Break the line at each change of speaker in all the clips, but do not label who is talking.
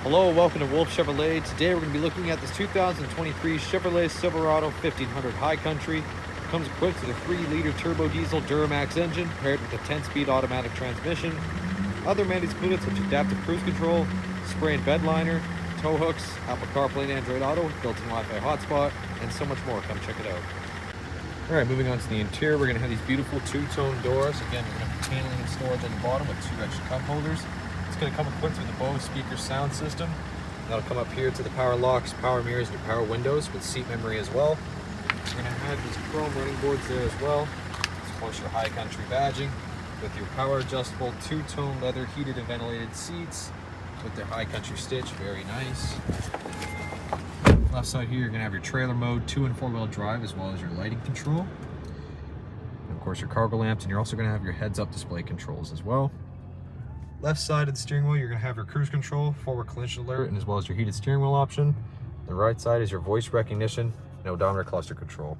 Hello, welcome to Wolfe Chevrolet. Today we're going to be looking at this 2023 Chevrolet Silverado 1500 High Country. It comes equipped with a 3-liter turbo diesel Duramax engine paired with a 10-speed automatic transmission. Other amenities included such as adaptive cruise control, spray and bed liner, tow hooks, Apple CarPlay and Android Auto, built-in Wi-Fi hotspot, and so much more. Come check it out. Alright, moving on to the interior, we're going to have these beautiful two-tone doors. Again, we're going to have paneling and storage on the bottom with 2 extra cup holders. It's going to come equipped with a Bose speaker sound system. That'll come up here to the power locks, power mirrors, and power windows with seat memory as well. We're going to have these chrome running boards there as well. Of course, your high country badging with your power adjustable two-tone leather heated and ventilated seats with their high country stitch. Very nice. Left side here, you're going to have your trailer mode, 2- and 4-wheel drive, as well as your lighting control. And of course, your cargo lamps, and you're also going to have your heads-up display controls as well. Left side of the steering wheel, you're going to have your cruise control, forward collision alert, and as well as your heated steering wheel option. The right side is your voice recognition and odometer cluster control.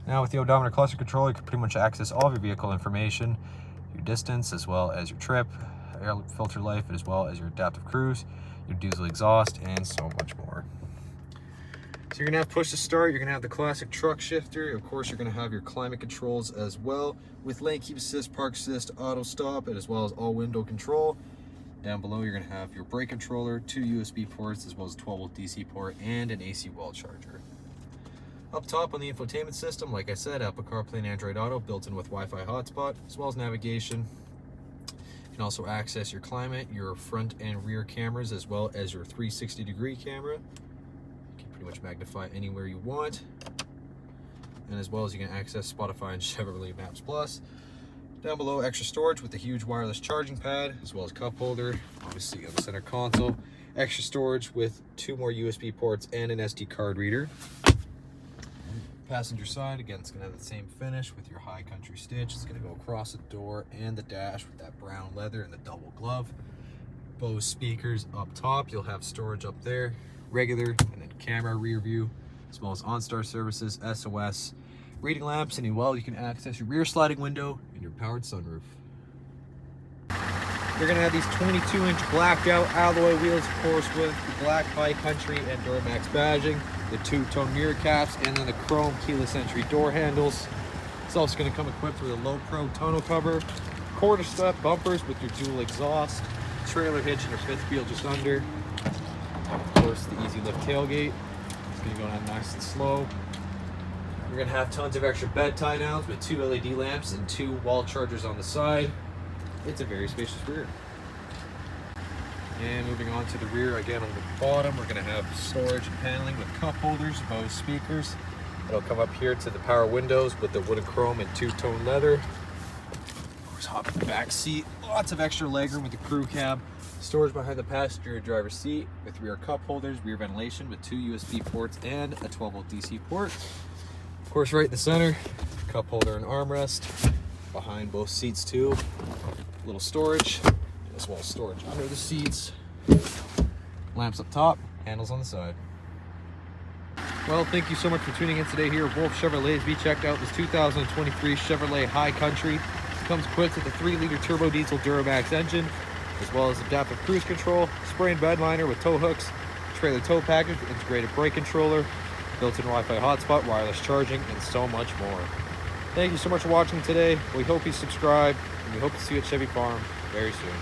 Now with the odometer cluster control, you can pretty much access all of your vehicle information, your distance, as well as your trip, air filter life, as well as your adaptive cruise, your diesel exhaust, and so much more. So you're going to have push to start, you're going to have the classic truck shifter, of course you're going to have your climate controls as well, with lane keep assist, park assist, auto stop, and as well as all window control. Down below you're going to have your brake controller, 2 USB ports, as well as a 12-volt DC port, and an AC wall charger. Up top on the infotainment system, like I said, Apple CarPlay and Android Auto, built in with Wi-Fi hotspot, as well as navigation. You can also access your climate, your front and rear cameras, as well as your 360-degree camera. Pretty much magnify anywhere you want, and as well as you can access Spotify and Chevrolet Maps Plus. Down below, extra storage with the huge wireless charging pad, as well as cup holder. Obviously on the center console, extra storage with 2 more USB ports and an SD card reader. Passenger side, again, it's going to have the same finish with your high country stitch. It's going to go across the door and the dash with that brown leather and the double glove. Bose speakers up top, you'll have storage up there, regular, and then camera, rear view, as well as OnStar services, SOS, reading lamps, and well, you can access your rear sliding window and your powered sunroof. You're going to have these 22-inch blacked out alloy wheels, of course, with the black high country and Duramax badging, the 2-tone mirror caps, and then the chrome keyless entry door handles. It's also going to come equipped with a low pro tonneau cover, quarter step bumpers with your dual exhaust, trailer hitch and your 5th wheel just under. Of course, the easy lift tailgate. It's going to go down nice and slow. You're going to have tons of extra bed tie downs with 2 LED lamps and 2 wall chargers on the side. It's a very spacious rear. And moving on to the rear, again on the bottom, we're going to have storage and paneling with cup holders, Bose speakers. It'll come up here to the power windows with the wood and chrome and 2-tone leather. Of course, hop in the back seat. Lots of extra legroom with the crew cab. Storage behind the passenger driver's seat with rear cup holders, rear ventilation with 2 USB ports and a 12-volt DC port. Of course, right in the center, cup holder and armrest. Behind both seats too, little storage, as well as storage under the seats. Lamps up top, handles on the side. Well, thank you so much for tuning in today here at Wolfe Chevrolet as we checked out this 2023 Chevrolet High Country. It comes equipped with a 3-liter turbo diesel Duramax engine, as well as adaptive cruise control, spray and bed liner with tow hooks, trailer tow package with integrated brake controller, built-in Wi-Fi hotspot, wireless charging, and so much more. Thank you so much for watching today. We hope you subscribe, and we hope to see you at Chevy Farm very soon.